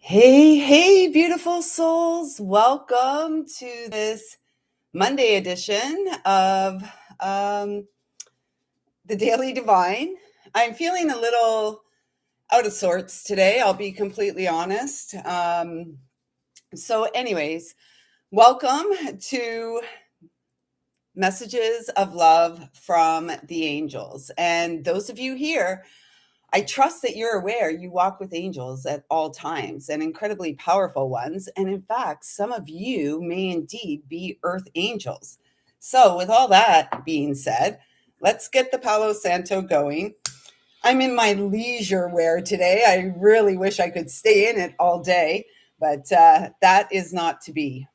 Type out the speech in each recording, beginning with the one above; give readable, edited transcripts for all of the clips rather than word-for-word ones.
Hey, hey, beautiful souls. Welcome to this Monday edition of um, the Daily Divine. I'm feeling a little out of sorts today, I'll be completely honest. Anyways, welcome to Messages of Love from the Angels. And those of you here, I trust that you're aware you walk with angels at all times and incredibly powerful ones. And in fact, some of you may indeed be earth angels. So, with all that being said, let's get the Palo Santo going. I'm in my leisure wear today. I really wish I could stay in it all day, but that is not to be.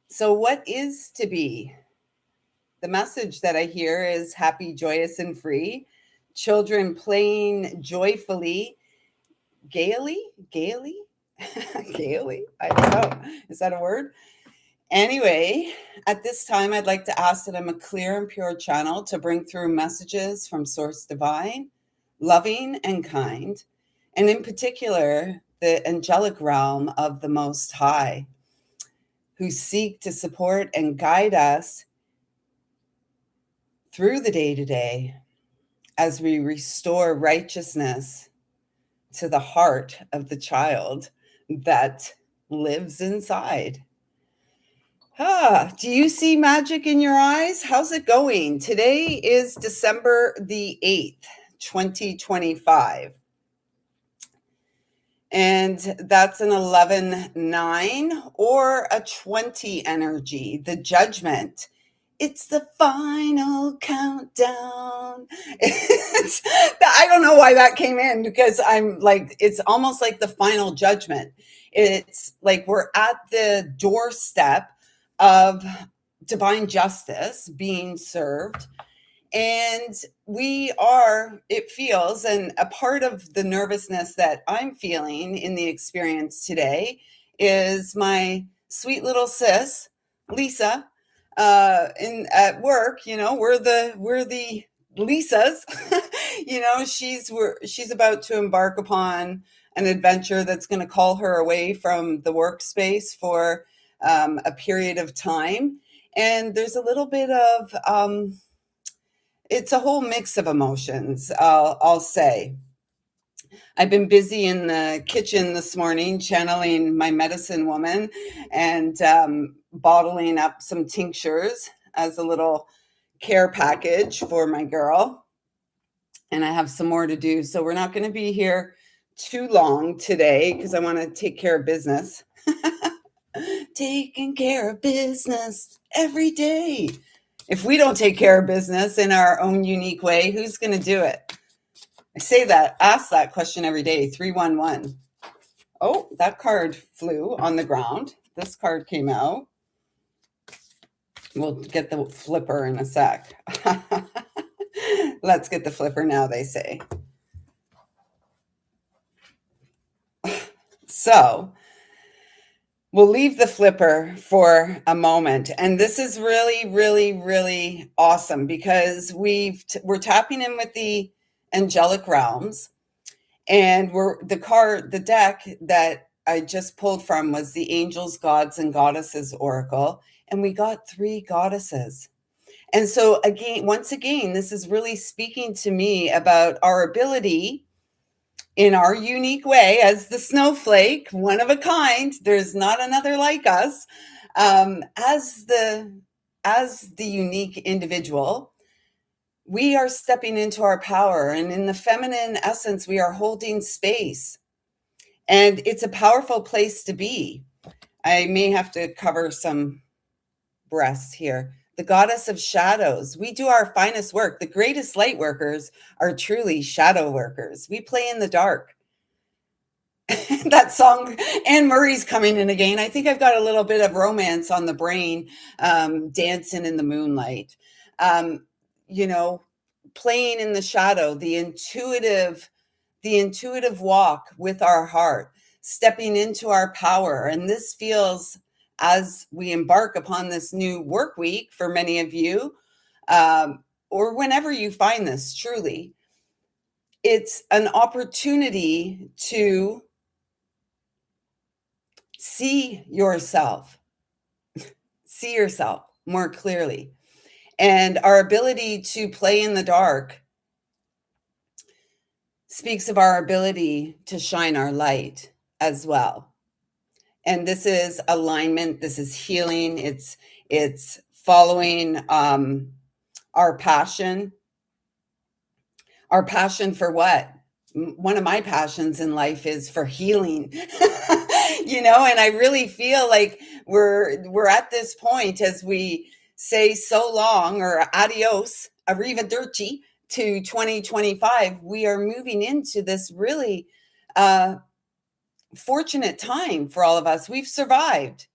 So, what is to be? The message that I hear is happy, joyous, and free. Children playing joyfully, gaily, gaily. I don't know. Is that a word? Anyway, at this time, I'd like to ask that I'm a clear and pure channel to bring through messages from Source Divine, loving and kind, and in particular, the angelic realm of the Most High, who seek to support and guide us through the day to day as we restore righteousness to the heart of the child that lives inside. Do you see magic in your eyes? How's it going? Today is December the 8th, 2025. And that's an 11-9 or a 20 energy, the judgment. It's the final countdown. I don't know why that came in because I'm like, it's almost like the final judgment. It's like we're at the doorstep of divine justice being served. And we are, it feels, and a part of the nervousness that I'm feeling in the experience today is my sweet little sis, Lisa, at work. We're the Lisas. She's about to embark upon an adventure that's going to call her away from the workspace for a period of time. And there's a little bit of it's a whole mix of emotions, I'll say. I've been busy in the kitchen this morning, channeling my medicine woman and bottling up some tinctures as a little care package for my girl. And I have some more to do. So we're not going to be here too long today because I want to take care of business. Taking care of business every day. If we don't take care of business in our own unique way, who's going to do it? Ask that question every day. 311. Oh, that card flew on the ground. This card came out. We'll get the flipper in a sec. Let's get the flipper now, they say. So we'll leave the flipper for a moment. And this is really, really, really awesome because we're tapping in with the angelic realms. And the deck that I just pulled from was the Angels, Gods, and Goddesses Oracle. And we got 3 goddesses. And so once again, this is really speaking to me about our ability in our unique way as the snowflake, one of a kind. There's not another like us. As the unique individual, we are stepping into our power, and in the feminine essence, we are holding space. And it's a powerful place to be. I may have to cover some breaths here. The goddess of shadows. We do our finest work. The greatest light workers are truly shadow workers. We play in the dark. That song, Anne Murray's coming in again. I think I've got a little bit of romance on the brain, dancing in the moonlight. Playing in the shadow, the intuitive walk with our heart, stepping into our power. And this feels, as we embark upon this new work week for many of you, or whenever you find this, truly, it's an opportunity to see yourself, see yourself more clearly. And our ability to play in the dark speaks of our ability to shine our light as well. And this is alignment, this is healing, it's following our passion. Our passion for what? One of my passions in life is for healing. And I really feel like we're at this point as we say so long, or adios, arrivederci, to 2025. We are moving into this really uh, fortunate time for all of us. We've survived.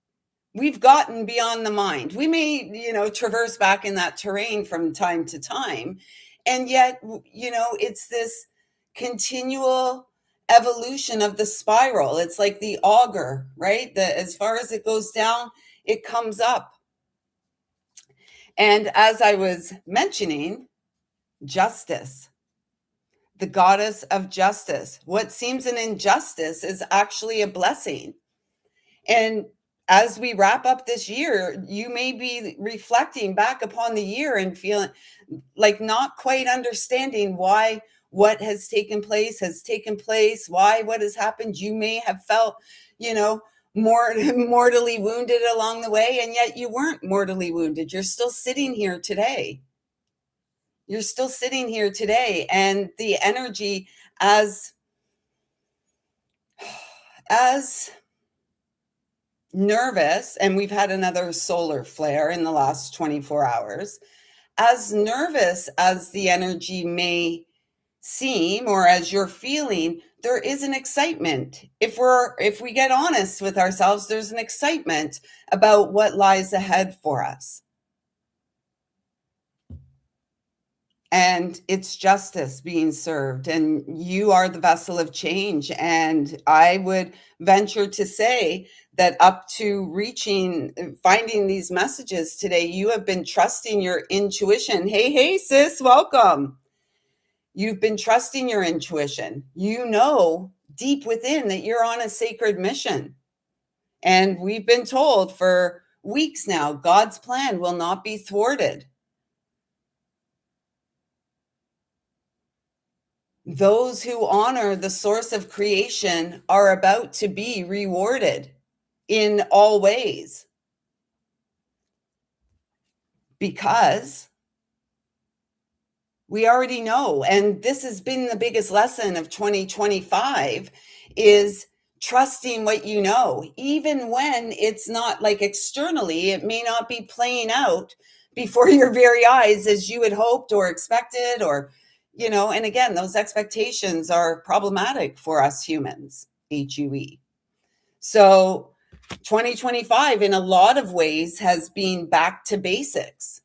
We've gotten beyond the mind. We may, traverse back in that terrain from time to time. And yet, it's this continual evolution of the spiral. It's like the auger, right? As far as it goes down, it comes up. And as I was mentioning, justice, the goddess of justice. What seems an injustice is actually a blessing. And as we wrap up this year, you may be reflecting back upon the year and feeling like not quite understanding why what has taken place, why what has happened. You may have felt, mortally wounded along the way, and yet you weren't mortally wounded. You're still sitting here today. You're still sitting here today, and the energy as nervous, and we've had another solar flare in the last 24 hours, as nervous as the energy may seem, or as you're feeling, there is an excitement. If we get honest with ourselves, there's an excitement about what lies ahead for us. And it's justice being served, and you are the vessel of change. And I would venture to say that up to finding these messages today, you have been trusting your intuition. Hey, sis, welcome. You've been trusting your intuition. You know deep within that you're on a sacred mission. And we've been told for weeks now, God's plan will not be thwarted. Those who honor the source of creation are about to be rewarded in all ways, because we already know, and this has been the biggest lesson of 2025, is trusting what you know, even when it's not, like, externally, it may not be playing out before your very eyes as you had hoped or expected, or and again, those expectations are problematic for us humans, HUE. So 2025 in a lot of ways has been back to basics,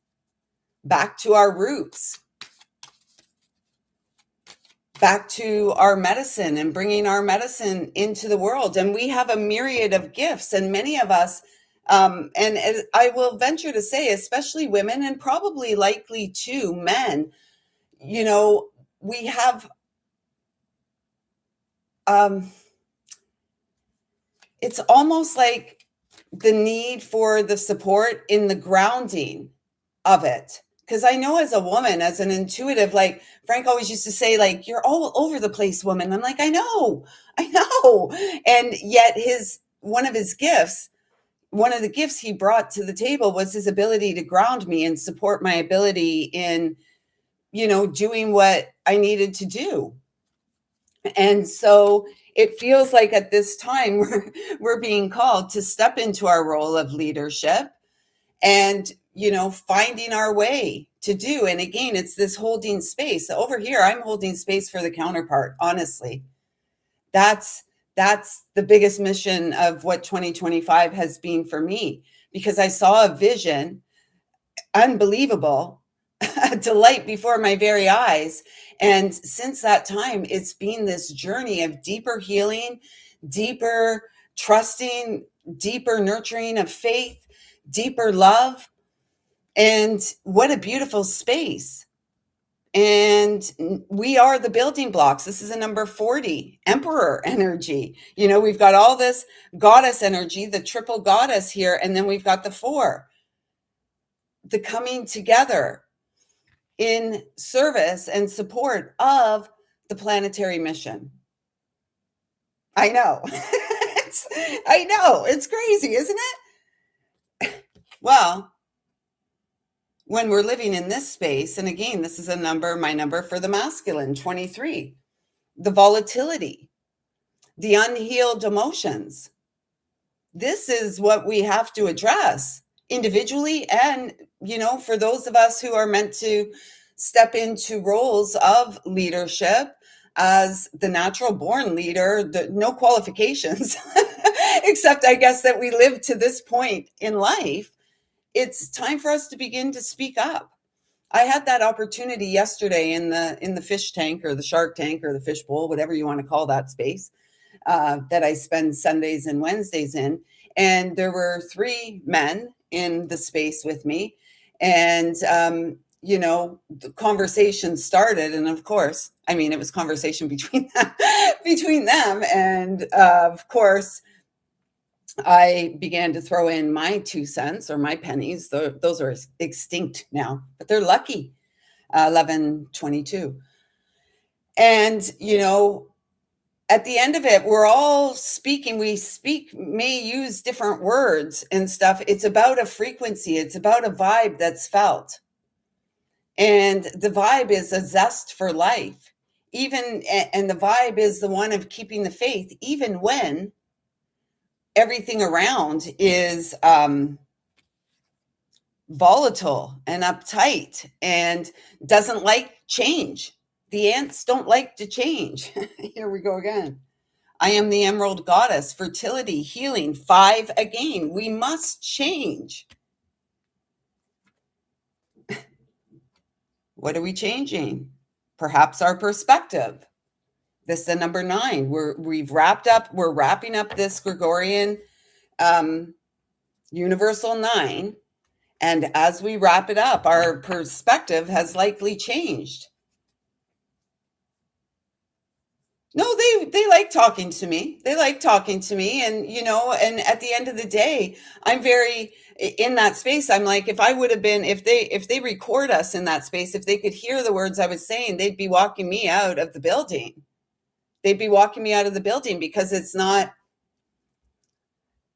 back to our roots, back to our medicine, and bringing our medicine into the world. And we have a myriad of gifts, and many of us, and I will venture to say, especially women, and probably likely too men, we have it's almost like the need for the support in the grounding of it. Because I know, as a woman, as an intuitive, like Frank always used to say, like, you're all over the place, woman. I'm like, I know. And yet one of the gifts he brought to the table was his ability to ground me and support my ability in, doing what I needed to do. And so it feels like at this time we're being called to step into our role of leadership and, finding our way to do. And again, it's this holding space. Over here, I'm holding space for the counterpart, honestly. That's the biggest mission of what 2025 has been for me, because I saw a vision, unbelievable, a delight before my very eyes. And since that time, it's been this journey of deeper healing, deeper trusting, deeper nurturing of faith, deeper love. And what a beautiful space. And we are the building blocks. This is a number 40, emperor energy. We've got all this goddess energy, the triple goddess here, and then we've got the four, the coming together in service and support of the planetary mission. I know. I know. It's crazy, isn't it? Well, when we're living in this space, and again, this is my number for the masculine, 23, the volatility, the unhealed emotions. This is what we have to address individually, and for those of us who are meant to step into roles of leadership as the natural born leader, no qualifications except I guess that we live to this point in life. It's time for us to begin to speak up. I had that opportunity yesterday in the fish tank, or the shark tank, or the fish bowl, whatever you want to call that space, that I spend Sundays and Wednesdays in. And there were 3 men in the space with me. And, the conversation started. And of course, it was conversation between them. And of course, I began to throw in my 2 cents, or my pennies. Those are extinct now, but they're lucky. 11.22. And, at the end of it, we're all speaking. May use different words and stuff. It's about a frequency. It's about a vibe that's felt. And the vibe is a zest for life. And the vibe is the one of keeping the faith, even when everything around is volatile and uptight and doesn't like change. The ants don't like to change. Here we go again. I am the emerald goddess, fertility, healing, 5 again. We must change. What are we changing? Perhaps our perspective. This is the number 9. We're wrapping up this Gregorian universal 9. And as we wrap it up, our perspective has likely changed. No, they like talking to me. They like talking to me. And, and at the end of the day, I'm very in that space. I'm like, if they record us in that space, if they could hear the words I was saying, they'd be walking me out of the building. Because it's not,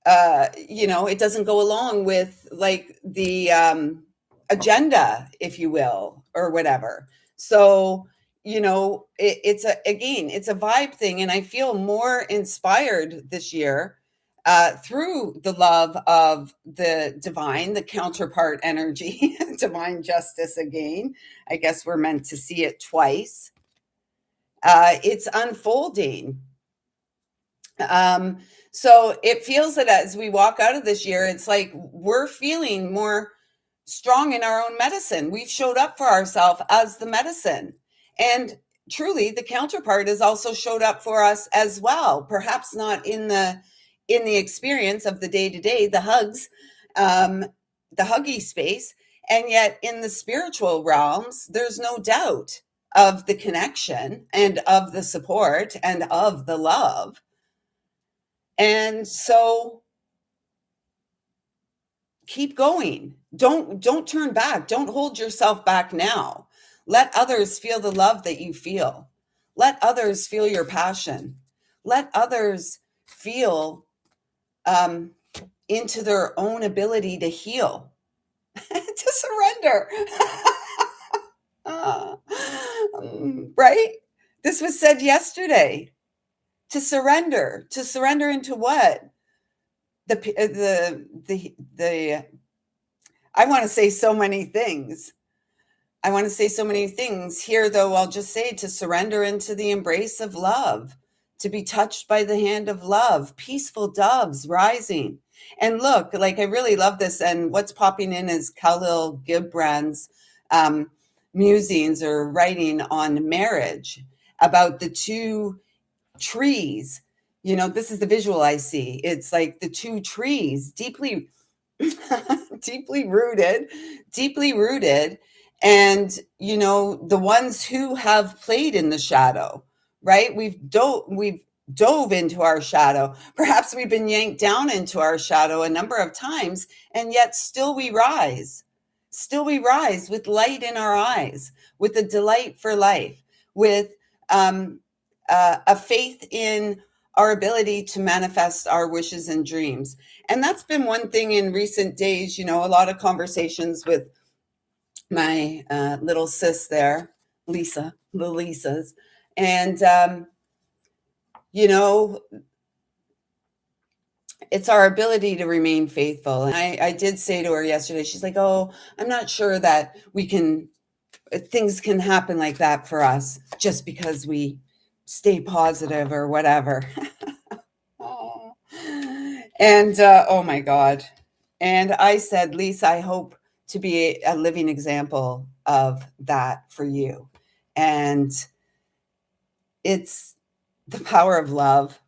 it doesn't go along with like the agenda, if you will, or whatever. So, it's a vibe thing. And I feel more inspired this year through the love of the divine, the counterpart energy, divine justice again. I guess we're meant to see it twice. It's unfolding. So it feels that as we walk out of this year, it's like we're feeling more strong in our own medicine. We've showed up for ourselves as the medicine. And truly, the counterpart has also showed up for us as well. Perhaps not in the experience of the day-to-day, the hugs, the huggy space. And yet in the spiritual realms, there's no doubt of the connection and of the support and of the love. And so keep going. Don't turn back. Don't hold yourself back now. Let others feel the love that you feel. Let others feel your passion. Let others feel into their own ability to heal, to surrender. Right? This was said yesterday. To surrender into what? I want to say so many things. Here, though. I'll just say to surrender into the embrace of love, to be touched by the hand of love, peaceful doves rising. And look, like, I really love this. And what's popping in is Khalil Gibran's musings or writing on marriage about the 2 trees. This is the visual I see. It's like the 2 trees deeply rooted And the ones who have played in the shadow, right? We've dove into our shadow. Perhaps we've been yanked down into our shadow a number of times, and yet still we rise. Still we rise with light in our eyes, with a delight for life, with um, a faith in our ability to manifest our wishes and dreams. And that's been one thing in recent days, a lot of conversations with my little sis there, Lisa, the Lisas. And, you know, it's our ability to remain faithful. And I did say to her yesterday, she's like, oh, I'm not sure that things can happen like that for us just because we stay positive or whatever. Oh. And oh my God. And I said, Lisa, I hope to be a living example of that for you. And it's the power of love,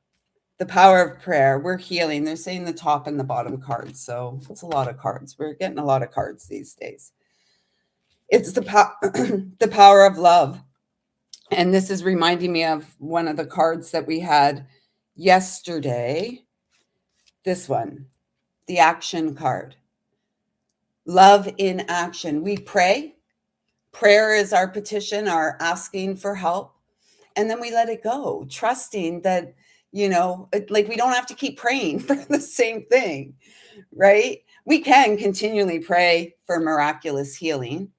the power of prayer. We're healing. They're saying the top and the bottom cards. So it's a lot of cards. We're getting a lot of cards these days. It's the power of love. And this is reminding me of one of the cards that we had yesterday. This one, the action card. Love in action. We pray. Prayer is our petition, our asking for help. And then we let it go, trusting that, like we don't have to keep praying for the same thing, right? We can continually pray for miraculous healing.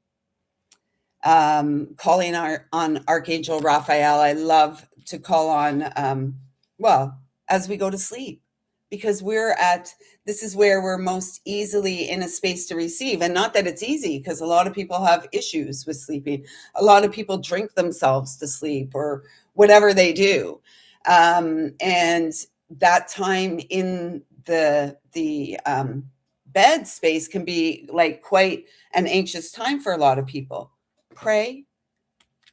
Calling on Archangel Raphael. I love to call on, as we go to sleep, because this is where we're most easily in a space to receive. And not that it's easy, because a lot of people have issues with sleeping. A lot of people drink themselves to sleep or whatever they do. And that time in the bed space can be like quite an anxious time for a lot of people. Pray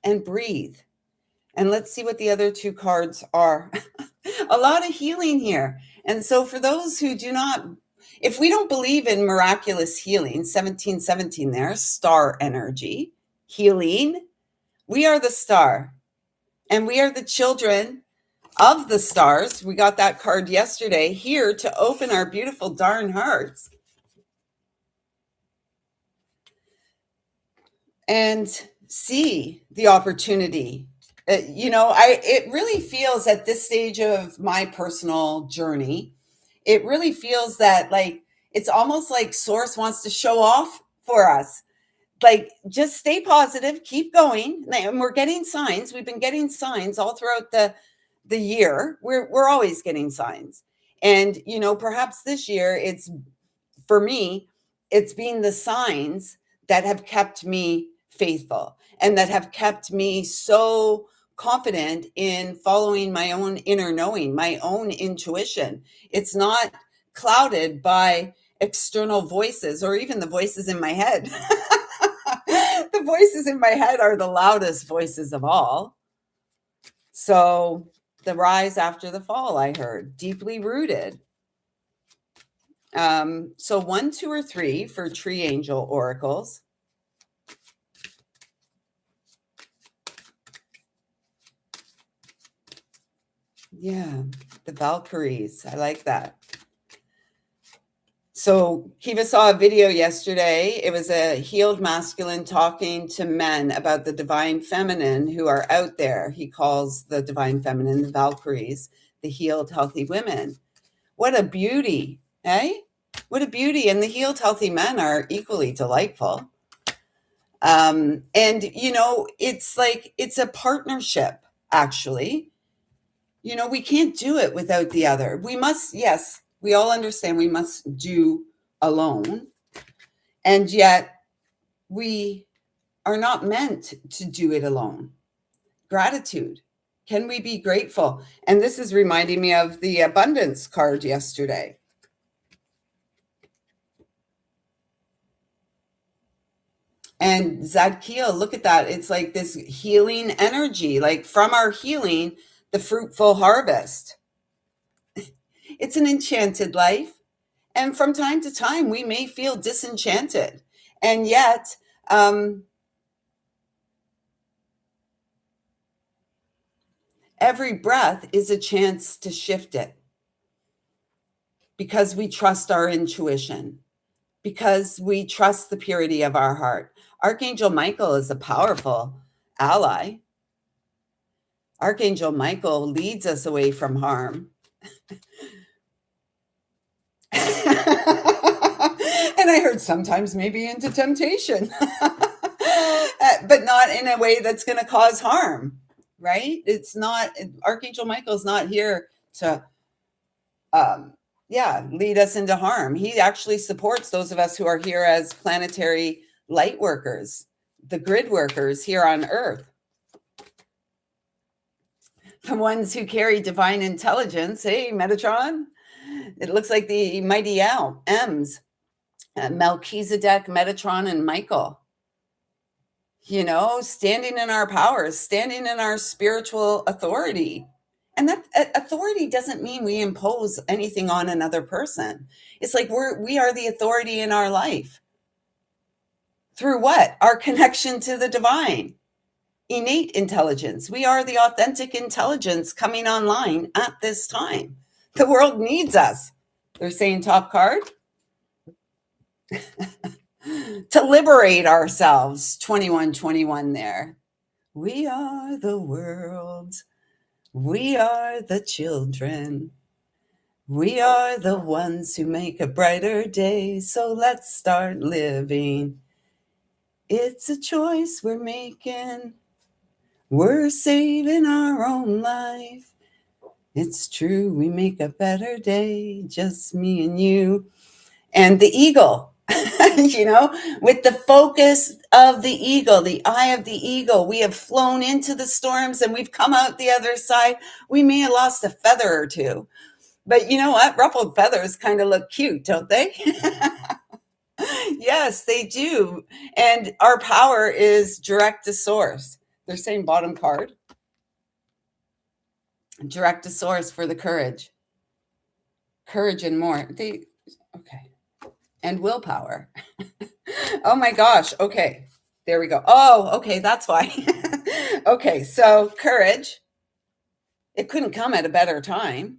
and breathe. And let's see what the other two cards are. A lot of healing here. And so for those who if we don't believe in miraculous healing, 1717 there, star energy, healing, we are the star. And we are the children of the stars. We got that card yesterday, here to open our beautiful darn hearts and see the opportunity. It really feels at this stage of my personal journey, it really feels that like it's almost like source wants to show off for us. Like, just stay positive, keep going. And we're getting signs. We've been getting signs all throughout the year. We're always getting signs. And perhaps this year, for me, it's been the signs that have kept me faithful and that have kept me so confident in following my own inner knowing, my own intuition. It's not clouded by external voices or even the voices in my head. The voices in my head are the loudest voices of all. So, the rise after the fall, I heard, deeply rooted. So 1, 2, or 3 for tree angel oracles. Yeah, the Valkyries. I like that. So Kiva saw a video yesterday. It was a healed masculine talking to men about the divine feminine who are out there. He calls the divine feminine the Valkyries, the healed, healthy women. What a beauty, eh? What a beauty. And the healed, healthy men are equally delightful. And, it's a partnership, actually. We can't do it without the other. We must, yes, we all understand we must do alone. And yet we are not meant to do it alone. Gratitude. Can we be grateful? And this is reminding me of the abundance card yesterday. And Zadkiel, look at that. It's like this healing energy, like from our healing, the fruitful harvest. It's an enchanted life. And from time to time, we may feel disenchanted. And yet, every breath is a chance to shift it because we trust our intuition, because we trust the purity of our heart. Archangel Michael is a powerful ally. Archangel Michael leads us away from harm. And I heard sometimes maybe into temptation, but not in a way that's going to cause harm, right? It's not, Archangel Michael's not here to, lead us into harm. He actually supports those of us who are here as planetary light workers, the grid workers here on Earth. The ones who carry divine intelligence. Hey, Metatron. It looks like the mighty M's, Melchizedek, Metatron, and Michael. You know, standing in our powers, standing in our spiritual authority. And that authority doesn't mean we impose anything on another person. It's like we are the authority in our life. Through what? Our connection to the divine. Innate intelligence. We are the authentic intelligence coming online at this time. The world needs us. They're saying top card. To liberate ourselves. 2121 there. We are the world. We are the children. We are the ones who make a brighter day. So let's start living. It's a choice we're making. We're saving our own life. It's true, we make a better day, just me and you. And the eagle, you know, with the focus of the eagle, the eye of the eagle, we have flown into the storms and we've come out the other side. We may have lost a feather or two, but you know what? Ruffled feathers kind of look cute, don't they? Yes, they do. And our power is direct to source. They're saying bottom card. Direct to source for the courage and more. Okay. And willpower. Oh my gosh. Okay. There we go. Oh, okay. That's why. Okay. So courage, it couldn't come at a better time.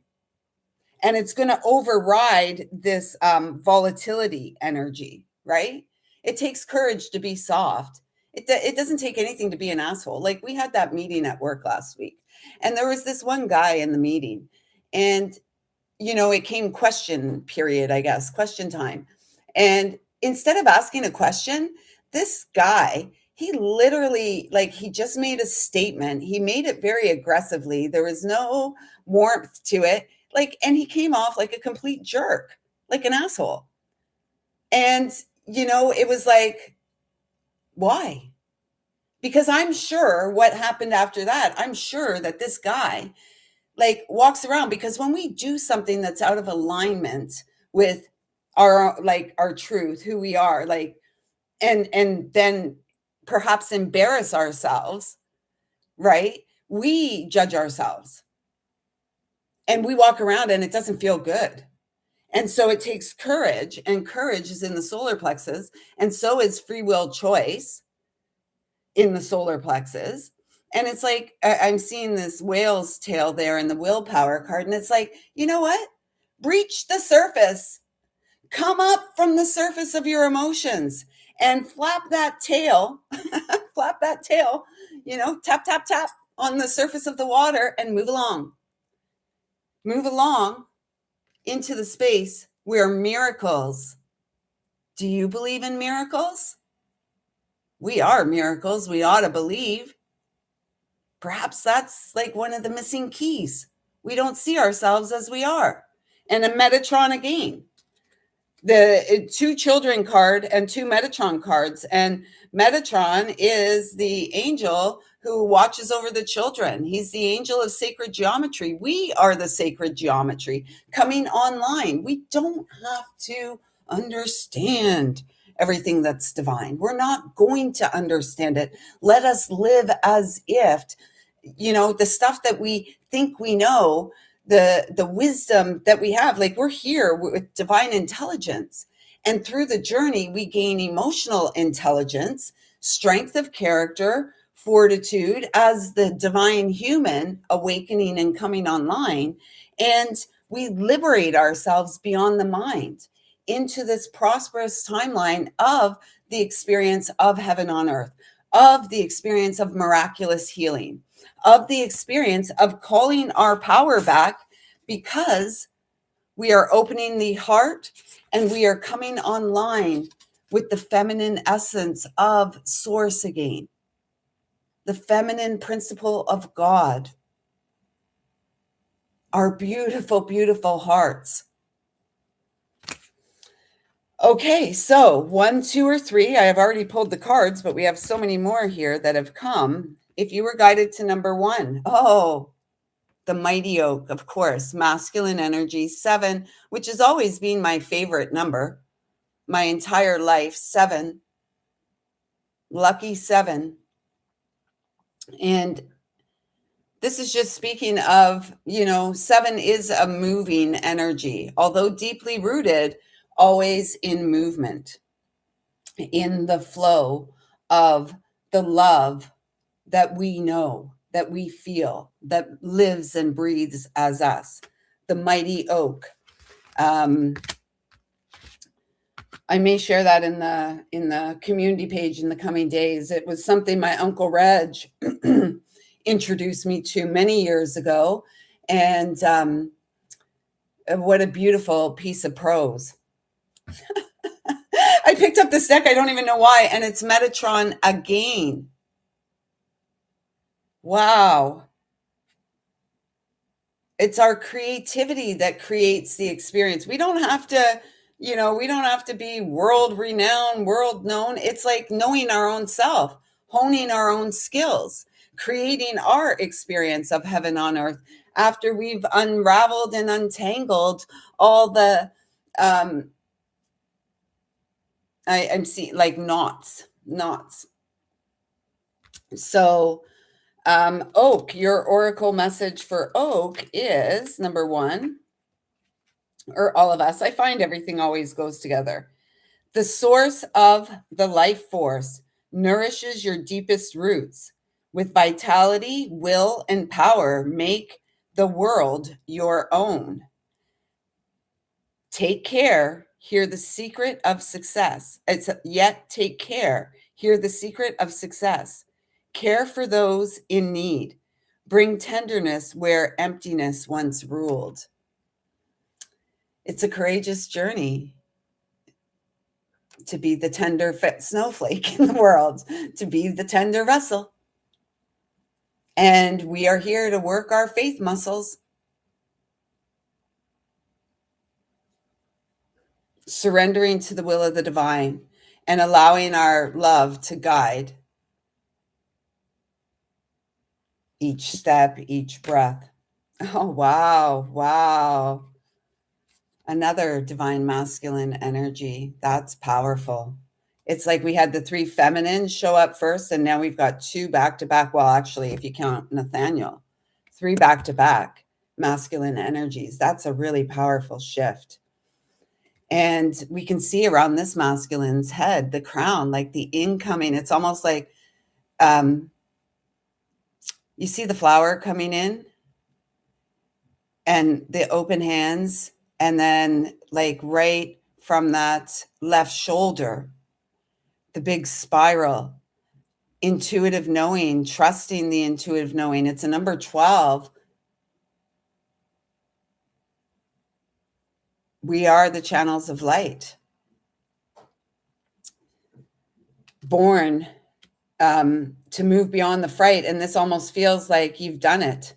And it's going to override this volatility energy, right? It takes courage to be soft. It doesn't take anything to be an asshole. Like we had that meeting at work last week, and there was this one guy in the meeting, and you know, it came question period, I guess, question time. And instead of asking a question, this guy, he literally, like, he just made a statement. He made it very aggressively. There was no warmth to it. Like, and he came off like a complete jerk, like an asshole. And, you know, it was like, why? Because I'm sure what happened after that, I'm sure that this guy like walks around, because when we do something that's out of alignment with our truth, who we are, like, and then perhaps embarrass ourselves, right? We judge ourselves and we walk around and it doesn't feel good. And so it takes courage, and courage is in the solar plexus, and so is free will choice in the solar plexus. And it's like, I'm seeing this whale's tail there in the willpower card. And it's like, you know what? Breach the surface. Come up from the surface of your emotions and flap that tail, you know, tap, tap, tap on the surface of the water and move along. Move along into the space where miracles. Do you believe in miracles? We are miracles. We ought to believe. Perhaps that's like one of the missing keys. We don't see ourselves as we are. And a Metatron again. The two children card and two Metatron cards. And Metatron is the angel who watches over the children. He's the angel of sacred geometry. We are the sacred geometry coming online. We don't have to understand everything that's divine. We're not going to understand it. Let us live as if, you know, the stuff that we think we know, the wisdom that we have, like we're here with divine intelligence. And through the journey, we gain emotional intelligence, strength of character, fortitude as the divine human awakening and coming online. And we liberate ourselves beyond the mind into this prosperous timeline of the experience of heaven on earth, of the experience of miraculous healing, of the experience of calling our power back, because we are opening the heart and we are coming online with the feminine essence of source again, the feminine principle of God, our beautiful, beautiful hearts. Okay, so 1, 2, or 3. I have already pulled the cards, but we have so many more here that have come. If you were guided to number 1, oh, the mighty oak, of course, masculine energy, 7, which has always been my favorite number my entire life, 7, lucky 7. And this is just speaking of, 7 is a moving energy, although deeply rooted, always in movement, in the flow of the love that we know, that we feel, that lives and breathes as us. The mighty oak. I may share that in the community page in the coming days. It was something my Uncle Reg introduced me to many years ago, and what a beautiful piece of prose. I picked up this deck, I don't even know why, and it's Metatron again. Wow. It's our creativity that creates the experience. We don't have to, we don't have to be world renowned, world known. It's like knowing our own self, honing our own skills, creating our experience of heaven on earth after we've unraveled and untangled all the I'm seeing like knots. So oak, your oracle message for oak is number 1, or all of us. I find everything always goes together. The source of the life force nourishes your deepest roots. With vitality, will, and power, make the world your own. Take care, hear the secret of success. Take care, hear the secret of success. Care for those in need. Bring tenderness where emptiness once ruled. It's a courageous journey to be the tender snowflake in the world, to be the tender vessel. And we are here to work our faith muscles, surrendering to the will of the divine and allowing our love to guide each step, each breath. Oh, wow. Wow. Another divine masculine energy. That's powerful. It's like we had the 3 feminines show up first, and now we've got 2 back to back. Well, actually, if you count Nathaniel, 3 back to back masculine energies. That's a really powerful shift. And we can see around this masculine's head, the crown, like the incoming. It's almost like you see the flower coming in and the open hands, and then like right from that left shoulder, the big spiral, intuitive knowing, trusting the intuitive knowing. It's a number 12. We are the channels of light, born to move beyond the fright. And this almost feels like you've done it.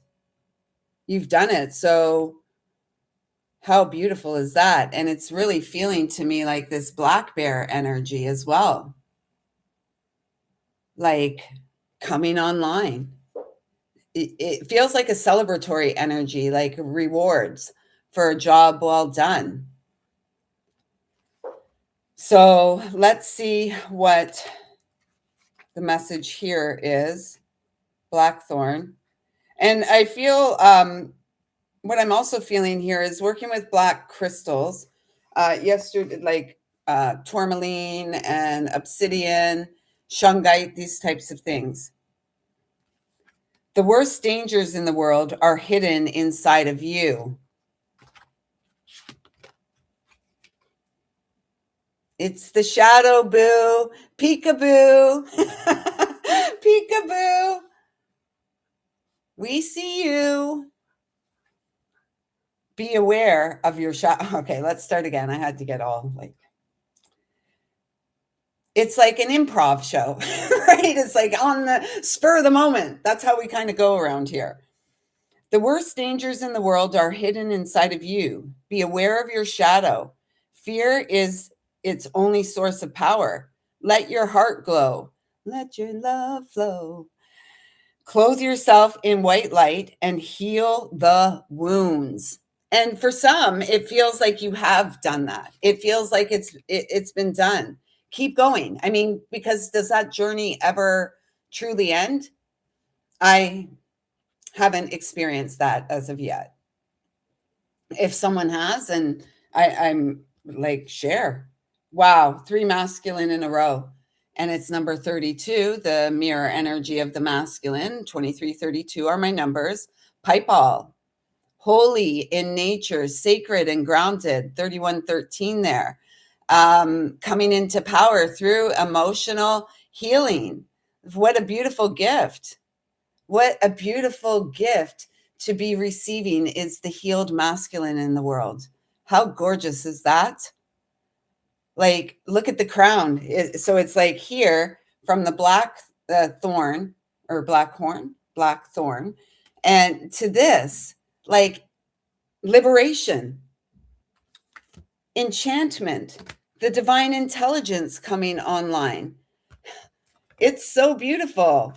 You've done it. So how beautiful is that? And it's really feeling to me like this black bear energy as well. Like coming online. It feels like a celebratory energy, like rewards for a job well done. So let's see what the message here is. Blackthorn. And I feel what I'm also feeling here is working with black crystals. Yesterday, like tourmaline and obsidian, shungite, these types of things. The worst dangers in the world are hidden inside of you. It's the shadow, boo. Peekaboo. Peekaboo. We see you. Be aware of your shadow. Okay, let's start again. I had to get all like, it's like an improv show, right? It's like on the spur of the moment. That's how we kind of go around here. The worst dangers in the world are hidden inside of you. Be aware of your shadow. Fear is its only source of power. Let your heart glow. Let your love flow. Clothe yourself in white light and heal the wounds. And for some, it feels like you have done that. It feels like it's been done. Keep going. I mean, because does that journey ever truly end? I haven't experienced that as of yet. If someone has, and I'm like, share. Wow, 3 masculine in a row. And it's number 32, the mirror energy of the masculine. 2332 are my numbers. Pipe all. Holy in nature, sacred and grounded. 3113 there. Coming into power through emotional healing. What a beautiful gift. What a beautiful gift to be receiving is the healed masculine in the world. How gorgeous is that? Like, look at the crown. So it's like here from the black thorn or black thorn, and to this, like liberation, enchantment, the divine intelligence coming online. It's so beautiful.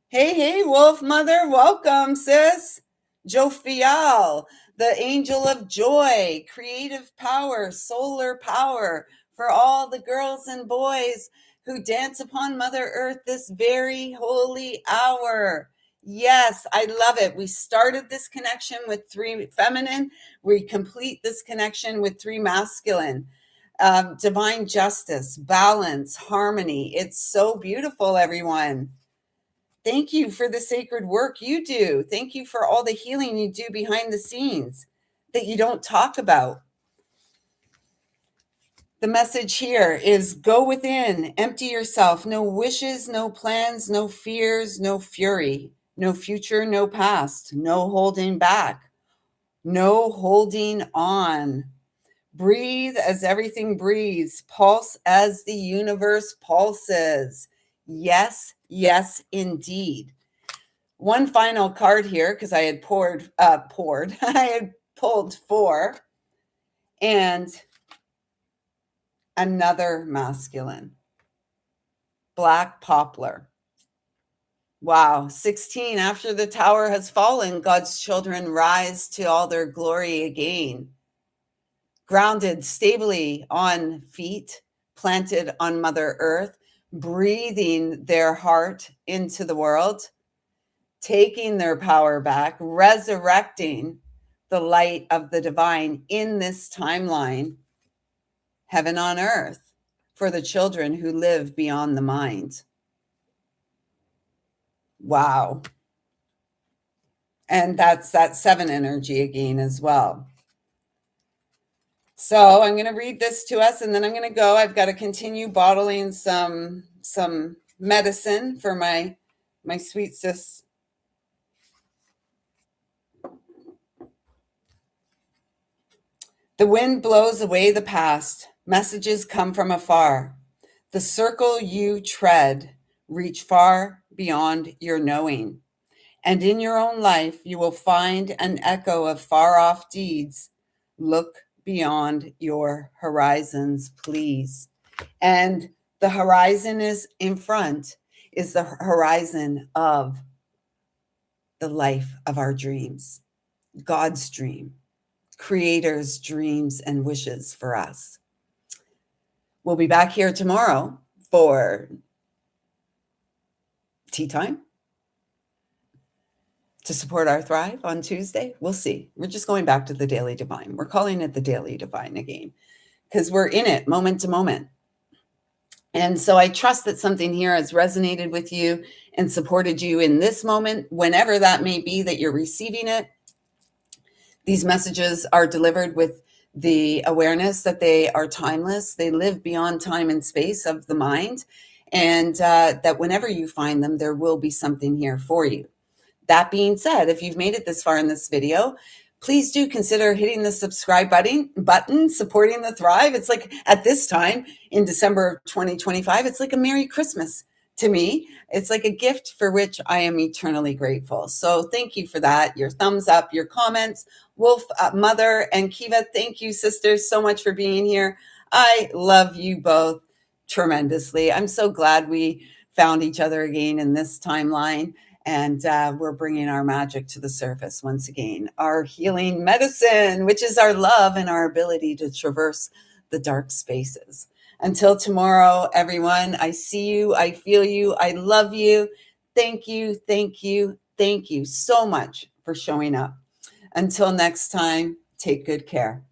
Hey, Wolf Mother, welcome, sis. Jophial, the angel of joy, creative power, solar power for all the girls and boys who dance upon Mother Earth this very holy hour. Yes, I love it. We started this connection with 3 feminine. We complete this connection with 3 masculine. Divine justice, balance, harmony. It's so beautiful, everyone. Thank you for the sacred work you do. Thank you for all the healing you do behind the scenes that you don't talk about. The message here is go within, empty yourself. No wishes, no plans, no fears, no fury, no future, no past, no holding back, no holding on. Breathe as everything breathes. Pulse as the universe pulses. Yes, yes, indeed. One final card here because I had I had pulled 4, and another masculine, black poplar. Wow, 16. After the tower has fallen, God's children rise to all their glory again. Grounded stably on feet, planted on Mother Earth, breathing their heart into the world, taking their power back, resurrecting the light of the divine in this timeline, heaven on earth, for the children who live beyond the mind. Wow. And that's that 7 energy again as well. So I'm going to read this to us and then I'm going to go. I've got to continue bottling some medicine for my sweet sis. The wind blows away the past. Messages come from afar. The circle you tread reach far beyond your knowing. And in your own life, you will find an echo of far-off deeds. Look beyond your horizons, please. And the horizon is in front, is the horizon of the life of our dreams, God's dream, Creator's dreams and wishes for us. We'll be back here tomorrow for tea time to support our Thrive on Tuesday. We'll see. We're just going back to the Daily Divine. We're calling it the Daily Divine again because we're in it moment to moment. And so I trust that something here has resonated with you and supported you in this moment, whenever that may be that you're receiving it. These messages are delivered with the awareness that they are timeless. They live beyond time and space of the mind, and that whenever you find them, there will be something here for you. That being said, if you've made it this far in this video, please do consider hitting the subscribe button, supporting the Thrive. It's like at this time in December of 2025, it's like a Merry Christmas to me. It's like a gift for which I am eternally grateful. So thank you for that. Your thumbs up, your comments. Wolf, Mother, and Kiva, thank you, sisters, so much for being here. I love you both tremendously. I'm so glad we found each other again in this timeline. And we're bringing our magic to the surface once again. Our healing medicine, which is our love and our ability to traverse the dark spaces. Until tomorrow, everyone, I see you, I feel you, I love you. Thank you, thank you, thank you so much for showing up. Until next time, take good care.